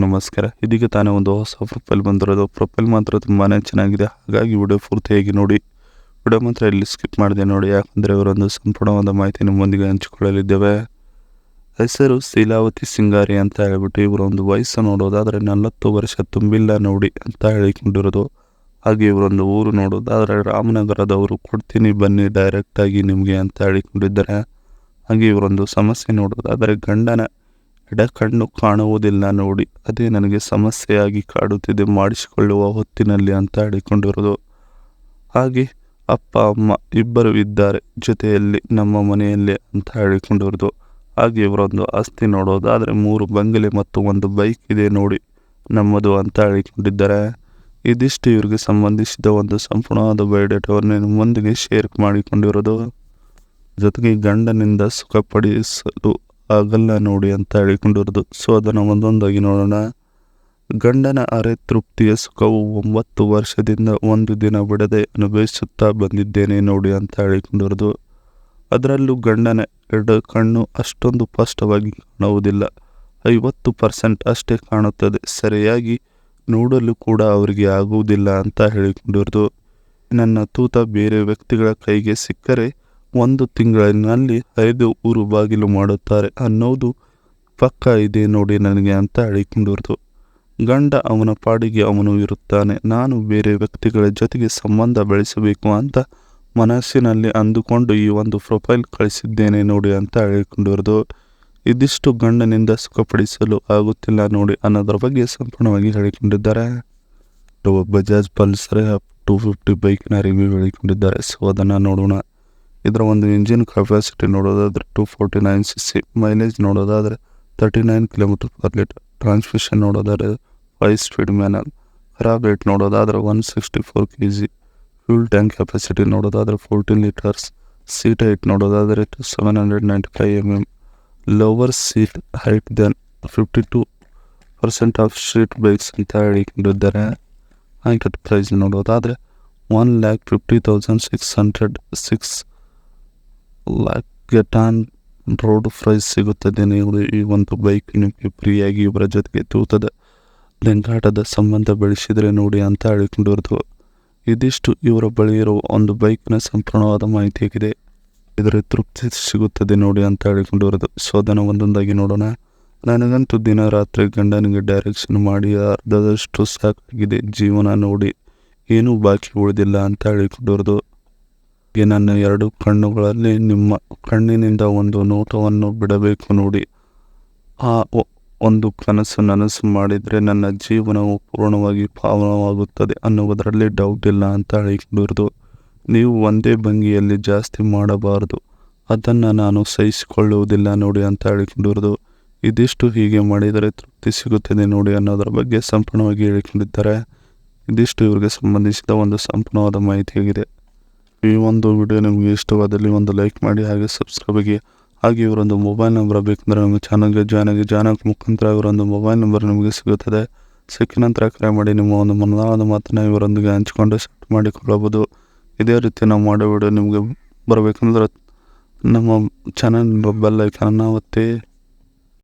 ನಮಸ್ಕಾರ. ಇದೀಗ ತಾನೇ ಒಂದು ಹೊಸ ಪ್ರೊಫೈಲ್ ಬಂದಿರೋದು. ಪ್ರೊಫೈಲ್ ಮಾತ್ರ ತುಂಬಾ ಚೆನ್ನಾಗಿದೆ. ಹಾಗಾಗಿ ವಿಡಿಯೋ ಪೂರ್ತಿಯಾಗಿ ನೋಡಿ. ವಿಡಿಯೋ ಮಾತ್ರ ಇಲ್ಲಿ ಸ್ಕಿಪ್ ಮಾಡಿದೆ ನೋಡಿ, ಯಾಕಂದರೆ ಇವರೊಂದು ಸಂಪೂರ್ಣವಾದ ಮಾಹಿತಿ ನಿಮ್ಮೊಂದಿಗೆ ಹಂಚಿಕೊಳ್ಳಲಿದ್ದೇವೆ. ಹೆಸರು ಶೀಲಾವತಿ ಸಿಂಗಾರಿ ಅಂತ ಹೇಳ್ಬಿಟ್ಟು ಇವರೊಂದು ವಯಸ್ಸು ನೋಡೋದಾದರೆ 40 ವರ್ಷ ತುಂಬಿಲ್ಲ ನೋಡಿ ಅಂತ ಹೇಳಿಕೊಂಡಿರೋದು. ಹಾಗೆ ಇವರೊಂದು ಊರು ನೋಡೋದಾದರೆ ರಾಮನಗರದವರು. ಕೊಡ್ತೀನಿ ಬನ್ನಿ ಡೈರೆಕ್ಟಾಗಿ ನಿಮಗೆ ಅಂತ ಹೇಳಿಕೊಂಡಿದ್ದಾರೆ. ಹಾಗೆ ಇವರೊಂದು ಸಮಸ್ಯೆ ನೋಡೋದಾದರೆ ಗಂಡನ ಎಡಕಣ್ಣು ಕಾಣುವುದಿಲ್ಲ ನೋಡಿ, ಅದೇ ನನಗೆ ಸಮಸ್ಯೆಯಾಗಿ ಕಾಡುತ್ತಿದೆ ಮಾಡಿಸಿಕೊಳ್ಳುವ ಹೊತ್ತಿನಲ್ಲಿ ಅಂತ ಹೇಳಿಕೊಂಡಿರೋದು. ಹಾಗೆ ಅಪ್ಪ ಅಮ್ಮ ಇಬ್ಬರು ಇದ್ದಾರೆ ಜೊತೆಯಲ್ಲಿ ನಮ್ಮ ಮನೆಯಲ್ಲಿ ಅಂತ ಹೇಳಿಕೊಂಡಿರೋದು. ಹಾಗೆ ಇವರೊಂದು ಆಸ್ತಿ ನೋಡೋದಾದರೆ 3 ಬಂಗಲೆ ಮತ್ತು 1 ಬೈಕ್ ಇದೆ ನೋಡಿ ನಮ್ಮದು ಅಂತ ಹೇಳಿಕೊಂಡಿದ್ದಾರೆ. ಇದಿಷ್ಟು ಇವರಿಗೆ ಸಂಬಂಧಿಸಿದ ಒಂದು ಸಂಪೂರ್ಣವಾದ ಬಯೋಡೇಟಾವನ್ನು ನಿಮ್ಮೊಂದಿಗೆ ಶೇರ್ ಮಾಡಿಕೊಂಡಿರೋದು. ಜೊತೆಗೆ ಗಂಡನಿಂದ ಸುಖ ಪಡಿಸಲು ಆಗಲ್ಲ ನೋಡಿ ಅಂತ ಹೇಳಿಕೊಂಡಿರೋದು. ಸೊ ಅದನ್ನು ಒಂದೊಂದಾಗಿ ನೋಡೋಣ. ಗಂಡನ ಅರೆ ತೃಪ್ತಿಯ ಸುಖವು 9 ವರ್ಷದಿಂದ ಒಂದು ದಿನ ಬಿಡದೆ ಅನುಭವಿಸುತ್ತಾ ಬಂದಿದ್ದೇನೆ ನೋಡಿ ಅಂತ ಹೇಳಿಕೊಂಡಿರೋದು. ಅದರಲ್ಲೂ ಗಂಡನ ಎಡ ಕಣ್ಣು ಅಷ್ಟೊಂದು ಸ್ಪಷ್ಟವಾಗಿ ಕಾಣುವುದಿಲ್ಲ, 50% ಅಷ್ಟೇ ಕಾಣುತ್ತದೆ. ಸರಿಯಾಗಿ ನೋಡಲು ಕೂಡ ಅವರಿಗೆ ಆಗುವುದಿಲ್ಲ ಅಂತ ಹೇಳಿಕೊಂಡಿರೋದು. ನನ್ನ ತೂತ ಬೇರೆ ವ್ಯಕ್ತಿಗಳ ಕೈಗೆ ಸಿಕ್ಕರೆ 1 ತಿಂಗಳಿನಲ್ಲಿ 5 ಊರು ಬಾಗಿಲು ಮಾಡುತ್ತಾರೆ ಅನ್ನೋದು ಪಕ್ಕ ಇದೆ ನೋಡಿ ನನಗೆ ಅಂತ ಹೇಳಿಕೊಂಡಿರೋದು. ಗಂಡ ಅವನ ಪಾಡಿಗೆ ಅವನು ಇರುತ್ತಾನೆ, ನಾನು ಬೇರೆ ವ್ಯಕ್ತಿಗಳ ಜೊತೆಗೆ ಸಂಬಂಧ ಬೆಳೆಸಬೇಕು ಅಂತ ಮನಸ್ಸಿನಲ್ಲಿ ಅಂದುಕೊಂಡು ಈ ಒಂದು ಪ್ರೊಫೈಲ್ ಕಳಿಸಿದ್ದೇನೆ ನೋಡಿ ಅಂತ ಹೇಳಿಕೊಂಡಿರೋದು. ಇದಿಷ್ಟು ಗಂಡನಿಂದ ಸುಖಪಡಿಸಲು ಆಗುತ್ತಿಲ್ಲ ನೋಡಿ ಅನ್ನೋದ್ರ ಬಗ್ಗೆ ಸಂಪೂರ್ಣವಾಗಿ ಹೇಳಿಕೊಂಡಿದ್ದಾರೆ. ಬಜಾಜ್ ಪಲ್ಸರ್ 250 ಬೈಕ್ನ ರಿವ್ಯೂ ಹೇಳಿಕೊಂಡಿದ್ದಾರೆ. ಸೊ ಅದನ್ನು ನೋಡೋಣ. ಇದರ ಒಂದು ಇಂಜಿನ್ ಕೆಪಾಸಿಟಿ ನೋಡೋದಾದರೆ 249 cc, ಮೈಲೇಜ್ ನೋಡೋದಾದರೆ 39 km/L, ಟ್ರಾನ್ಸ್ಮಿಷನ್ ನೋಡೋದಾದರೆ 5 ಸ್ಪೀಡ್ ಮ್ಯಾನುವಲ್, ಖರಾಬ್ ರೇಟ್ ನೋಡೋದಾದರೆ 164 kg, ಫ್ಯೂಲ್ ಟ್ಯಾಂಕ್ ಕೆಪಾಸಿಟಿ ನೋಡೋದಾದರೆ 14 ಲೀಟರ್ಸ್, ಸೀಟ್ ಹೈಟ್ ನೋಡೋದಾದರೆ 795 mm, lower seat height then 52% of street bikes ಅಂತ ಹೇಳಿಕೊಂಡಿದ್ದಾರೆ. ಹಾಗೆ ಪ್ರೈಸ್ ನೋಡೋದಾದರೆ 1,50,600 6 lakh get on road price ಸಿಗುತ್ತದೆ. ನೀವು ಈ ಒಂದು ಬೈಕ್ ನಿಮಗೆ ಫ್ರೀಯಾಗಿ ಇವರ ಜೊತೆಗೆ ತೂತದ ಲೆಂಗಾಟದ ಸಂಬಂಧ ಬೆಳೆಸಿದರೆ ನೋಡಿ ಅಂತ ಹೇಳಿಕೊಂಡಿರೋದು. ಇದಿಷ್ಟು ಇವರ ಬಳಿ ಇರುವ ಒಂದು ಬೈಕ್ನ ಸಂಪೂರ್ಣವಾದ ಮಾಹಿತಿಯಾಗಿದೆ. ಇದರ ತೃಪ್ತಿ ಸಿಗುತ್ತದೆ ನೋಡಿ ಅಂತ ಹೇಳಿಕೊಂಡಿರೋದು. ಸೊ ಅದನ್ನು ಒಂದೊಂದಾಗಿ ನೋಡೋಣ. ನನಗಂತೂ ದಿನ ರಾತ್ರಿ ಗಂಡನಿಗೆ ಡೈರೆಕ್ಷನ್ ಮಾಡಿ ಅರ್ಧದಷ್ಟು ಸಾಕಾಗಿದೆ, ಜೀವನ ನೋಡಿ ಏನೂ ಬಾಕಿ ಉಳಿದಿಲ್ಲ ಅಂತ ಹೇಳಿಕೊಂಡಿರೋದು. ನನ್ನ 2 ಕಣ್ಣುಗಳಲ್ಲಿ ನಿಮ್ಮ ಕಣ್ಣಿನಿಂದ ಒಂದು ನೋಟವನ್ನು ಬಿಡಬೇಕು ನೋಡಿ. ಆ ಒಂದು ಕನಸು ನನಸು ಮಾಡಿದರೆ ನನ್ನ ಜೀವನವು ಪೂರ್ಣವಾಗಿ ಪಾವನವಾಗುತ್ತದೆ ಅನ್ನುವುದರಲ್ಲಿ ಡೌಟ್ ಇಲ್ಲ ಅಂತ ಹೇಳಿಕೊಂಡಿರೋದು. ನೀವು ಒಂದೇ ಭಂಗಿಯಲ್ಲಿ ಜಾಸ್ತಿ ಮಾಡಬಾರದು, ಅದನ್ನು ನಾನು ಸಹಿಸಿಕೊಳ್ಳುವುದಿಲ್ಲ ನೋಡಿ ಅಂತ ಹೇಳಿಕೊಂಡಿರೋದು. ಇದಿಷ್ಟು ಹೀಗೆ ಮಾಡಿದರೆ ತೃಪ್ತಿ ಸಿಗುತ್ತದೆ ನೋಡಿ ಅನ್ನೋದರ ಬಗ್ಗೆ ಸಂಪೂರ್ಣವಾಗಿ ಹೇಳಿಕೊಂಡಿದ್ದಾರೆ. ಇದಿಷ್ಟು ಇವರಿಗೆ ಸಂಬಂಧಿಸಿದ ಒಂದು ಸಂಪೂರ್ಣವಾದ ಮಾಹಿತಿಯಾಗಿದೆ. ಈ ಒಂದು ವಿಡಿಯೋ ನಿಮಗೆ ಇಷ್ಟವಾದಲ್ಲಿ ಒಂದು ಲೈಕ್ ಮಾಡಿ, ಹಾಗೆ ಸಬ್ಸ್ಕ್ರೈಬ್ ಆಗಿ. ಹಾಗೆ ಇವರೊಂದು ಮೊಬೈಲ್ ನಂಬರ್ ಬೇಕಂದರೆ ನಮ್ಮ ಚಾನಲ್ಗೆ ಜಾಯ್ನ್ ಆಗಿ ಮುಖಾಂತರ ಇವರೊಂದು ಮೊಬೈಲ್ ನಂಬರ್ ನಿಮಗೆ ಸಿಗುತ್ತದೆ. ಸಿಕ್ಕ ನಂತರ ಕರೆ ಮಾಡಿ ನಿಮ್ಮ ಒಂದು ಮನದಾಳದ ಮಾತನ್ನು ಇವರೊಂದಿಗೆ ಹಂಚಿಕೊಂಡು ಸೆಟ್ ಮಾಡಿಕೊಳ್ಳಬಹುದು. ಇದೇ ರೀತಿ ನಾವು ಮಾಡೋ ವಿಡಿಯೋ ನಿಮಗೆ ಬರಬೇಕಂದ್ರೆ ನಮ್ಮ ಚಾನಲ್ ಬೆಲ್ ಐಕಾನನ್ನು ಒತ್ತಿ.